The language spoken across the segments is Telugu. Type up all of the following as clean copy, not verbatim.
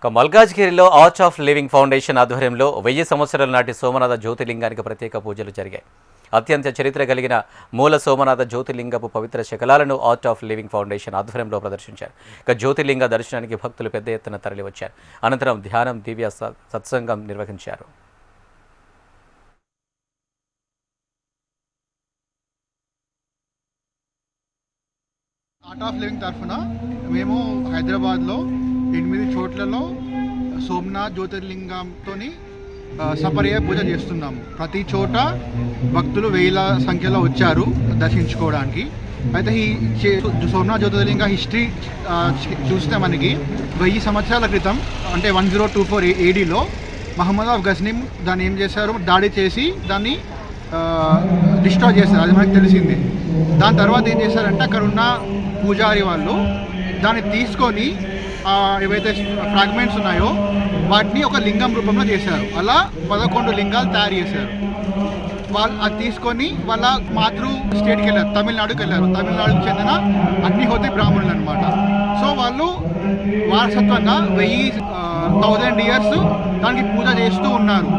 మల్కాజ్గిరిలో ఆర్ట్ ఆఫ్ లివింగ్ ఫౌండేషన్ ఆధ్వర్యంలో 1000 సంవత్సరాల నాటి సోమనాథ జ్యోతిర్లింగానికి ప్రత్యేక పూజలు జరిగాయి. అత్యంత చరిత్ర కలిగిన మూల సోమనాథ జ్యోతిర్లింగపు పవిత్ర శకలాలను ఆర్ట్ ఆఫ్ లివింగ్ ఫౌండేషన్ ఆధ్వర్యంలో ప్రదర్శించారు. ఇక జ్యోతిర్లింగ దర్శనానికి భక్తులు పెద్ద ఎత్తున తరలివచ్చారు. అనంతరం ధ్యానం, దివ్య సత్సంగం నిర్వహించారు. ఆర్ట్ ఆఫ్ లివింగ్ తరఫున మేము హైదరాబాద్లో 8 చోట్లలో సోమనాథ్ జ్యోతిర్లింగంతో సపర్య పూజ చేస్తున్నాము. ప్రతి చోట భక్తులు వేల సంఖ్యలో వచ్చారు దర్శించుకోవడానికి. అయితే ఈ సోమనాథ్ జ్యోతిర్లింగ హిస్టరీ చూస్తే మనకి 1000 సంవత్సరాల క్రితం అంటే 1024 ADలో మహమ్మద్ ఆఫ్ గజ్నీ దాన్ని ఏం చేశారు, దాడి చేసి దాన్ని డిస్ట్రాయ్ చేశారు. అది మనకు తెలిసిందే. దాని తర్వాత ఏం చేశారంటే అక్కడ ఉన్న పూజారి వాళ్ళు దాన్ని తీసుకొని ఏవైతే ఫ్రాగ్మెంట్స్ ఉన్నాయో వాటిని ఒక లింగం రూపంలో చేశారు. అలా 11 లింగాలు తయారు చేశారు. వాళ్ళు అది తీసుకొని వాళ్ళ మాతృ స్టేట్కి వెళ్ళారు, తమిళనాడుకి వెళ్ళారు. తమిళనాడుకు చెందిన అగ్నిహోత్రి బ్రాహ్మణులు అనమాట. సో వాళ్ళు వారసత్వంగా 1000 years దానికి పూజ చేస్తూ ఉన్నారు.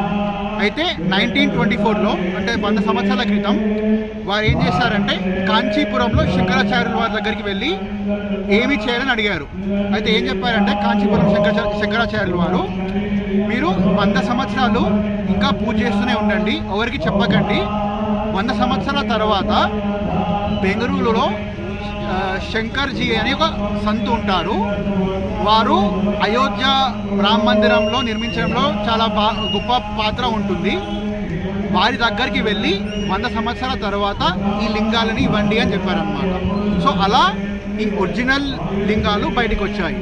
అయితే 1924లో అంటే 100 సంవత్సరాల క్రితం వారు ఏం చేశారంటే కాంచీపురంలో శంకరాచార్యుల వారి దగ్గరికి వెళ్ళి ఏమి చేయాలని అడిగారు. అయితే ఏం చెప్పారంటే కాంచీపురం శంకరాచార్యుల వారు, మీరు 100 సంవత్సరాలు ఇంకా పూజ చేస్తూనే ఉండండి, ఎవరికి చెప్పకండి. 100 సంవత్సరాల తర్వాత బెంగళూరులో శంకర్జీ అని ఒక సంతు ఉంటారు. వారు అయోధ్య రామ మందిరంలో నిర్మించడంలో చాలా గొప్ప పాత్ర ఉంటుంది. వారి దగ్గరికి వెళ్ళి 100 సంవత్సరాల తర్వాత ఈ లింగాలని ఇవ్వండి అని చెప్పారనమాట. సో అలా ఈ ఒరిజినల్ లింగాలు బయటకు వచ్చాయి.